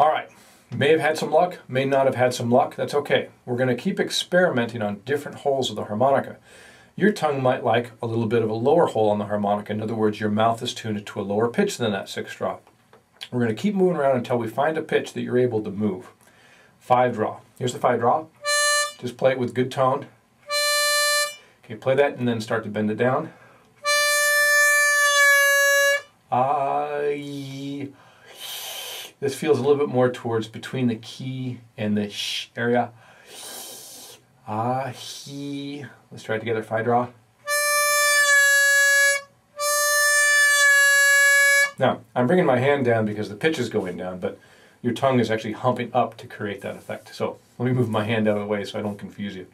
All right, may have had some luck, may not have had some luck, that's okay. We're going to keep experimenting on different holes of the harmonica. Your tongue might like a little bit of a lower hole on the harmonica. In other words, your mouth is tuned to a lower pitch than that sixth draw. We're going to keep moving around until we find a pitch that you're able to move. 5 draw. Here's the 5 draw. Just play it with good tone. Okay, play that and then start to bend it down. This feels a little bit more towards between the key and the sh area. Let's try it together. 5 draw. Now, I'm bringing my hand down because the pitch is going down, but your tongue is actually humping up to create that effect. So let me move my hand out of the way so I don't confuse you.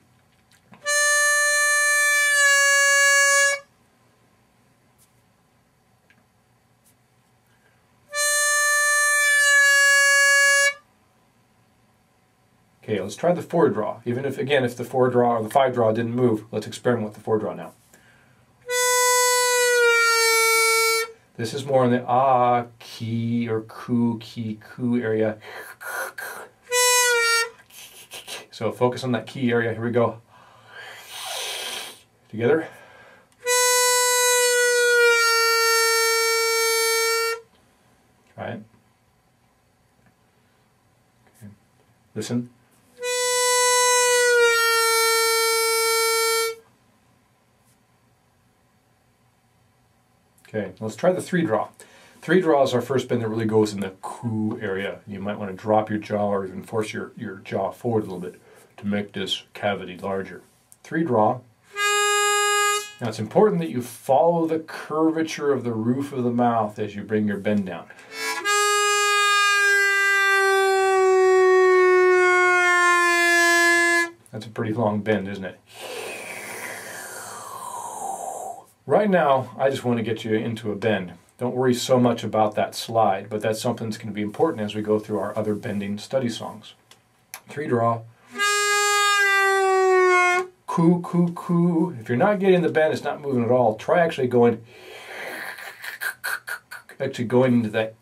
Okay, let's try the 4 draw. Even if, again, if the 4 draw or the 5 draw didn't move, let's experiment with the 4 draw now. This is more in the key or ku area. So focus on that key area. Here we go. Together. Try it. Okay. Listen. Okay, let's try the 3 draw. 3 draw is our first bend that really goes in the ku area. You might want to drop your jaw or even force your jaw forward a little bit to make this cavity larger. 3 draw. Now it's important that you follow the curvature of the roof of the mouth as you bring your bend down. That's a pretty long bend, isn't it? Right now, I just want to get you into a bend. Don't worry so much about that slide, but that's something that's going to be important as we go through our other bending study songs. 3 draw. Ku, ku, ku. If you're not getting the bend, it's not moving at all. Try actually going into that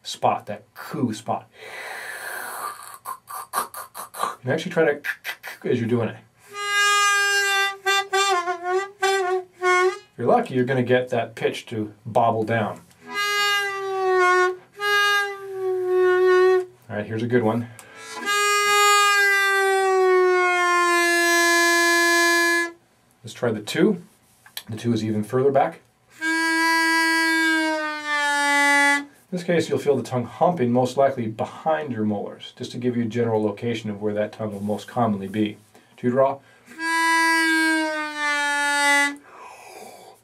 spot, that ku spot. And actually try to as you're doing it. If you're lucky, you're going to get that pitch to bobble down. All right, here's a good one. Let's try the 2. The 2 is even further back. In this case, you'll feel the tongue humping most likely behind your molars, just to give you a general location of where that tongue will most commonly be. 2 draw.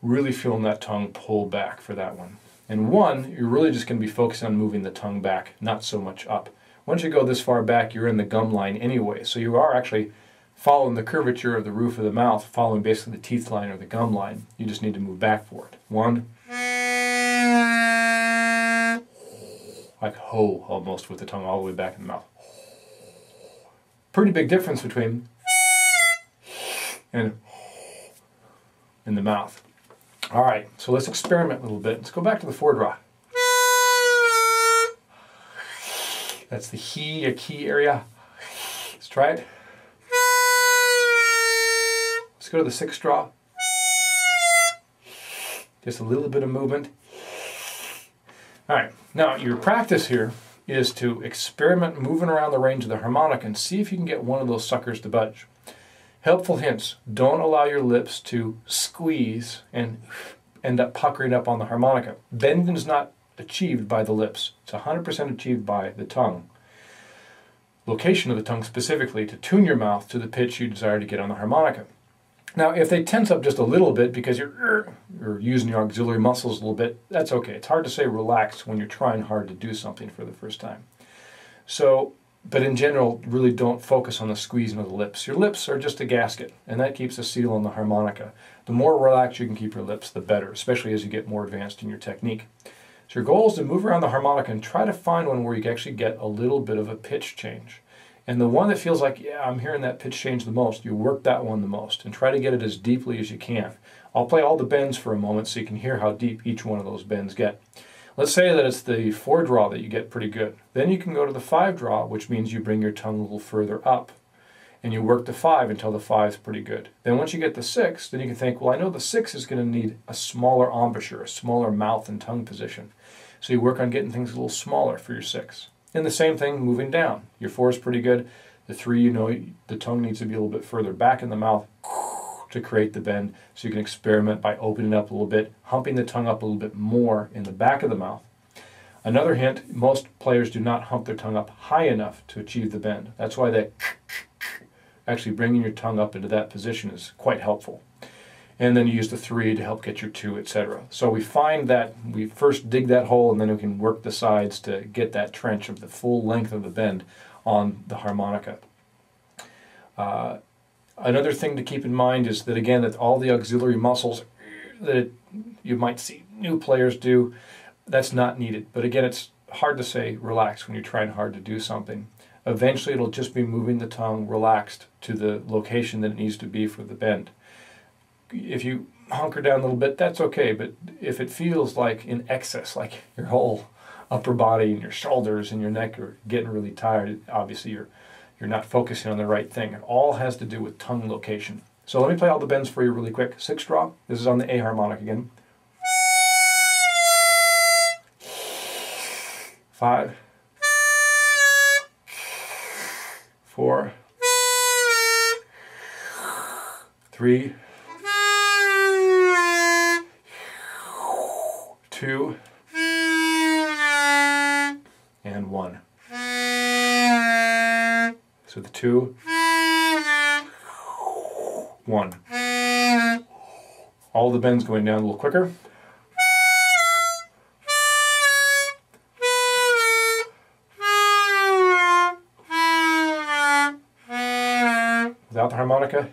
Really feeling that tongue pull back for that one. And 1, you're really just going to be focusing on moving the tongue back, not so much up. Once you go this far back, you're in the gum line anyway, so you are actually following the curvature of the roof of the mouth, following basically the teeth line or the gum line. You just need to move back for it. 1. Like ho, almost, with the tongue all the way back in the mouth. Pretty big difference between and in the mouth. All right, so let's experiment a little bit. Let's go back to the 4 draw. That's the he, a key area. Let's try it. Let's go to the 6 draw. Just a little bit of movement. All right, now your practice here is to experiment moving around the range of the harmonic and see if you can get one of those suckers to budge. Helpful hints: don't allow your lips to squeeze and end up puckering up on the harmonica. Bending is not achieved by the lips. It's 100% achieved by the tongue. Location of the tongue specifically to tune your mouth to the pitch you desire to get on the harmonica. Now, if they tense up just a little bit because you're using your auxiliary muscles a little bit, that's okay. It's hard to say relax when you're trying hard to do something for the first time. So, but in general, really don't focus on the squeezing of the lips. Your lips are just a gasket, and that keeps a seal on the harmonica. The more relaxed you can keep your lips, the better, especially as you get more advanced in your technique. So your goal is to move around the harmonica and try to find one where you can actually get a little bit of a pitch change. And the one that feels like, yeah, I'm hearing that pitch change the most, you work that one the most and try to get it as deeply as you can. I'll play all the bends for a moment so you can hear how deep each one of those bends get. Let's say that it's the 4 draw that you get pretty good. Then you can go to the 5 draw, which means you bring your tongue a little further up. And you work the 5 until the 5 is pretty good. Then once you get the 6, then you can think, well, I know the 6 is going to need a smaller embouchure, a smaller mouth and tongue position. So you work on getting things a little smaller for your 6. And the same thing moving down. Your 4 is pretty good. The 3, you know, the tongue needs to be a little bit further back in the mouth to create the bend. So you can experiment by opening up a little bit, humping the tongue up a little bit more in the back of the mouth. Another hint, most players do not hump their tongue up high enough to achieve the bend. That's why that actually bringing your tongue up into that position is quite helpful. And then you use the 3 to help get your 2, etc. So we find that we first dig that hole and then we can work the sides to get that trench of the full length of the bend on the harmonica. Another thing to keep in mind is that, again, that all the auxiliary muscles that you might see new players do, that's not needed. But again, it's hard to say relax when you're trying hard to do something. Eventually it'll just be moving the tongue relaxed to the location that it needs to be for the bend. If you hunker down a little bit, that's okay, but if it feels like in excess, like your whole upper body and your shoulders and your neck are getting really tired, obviously you're not focusing on the right thing. It all has to do with tongue location. So let me play all the bends for you really quick. 6 draw, this is on the A harmonic again. 5, 4, 3, 2, and 1. So the 2, 1. All the bends going down a little quicker. Without the harmonica.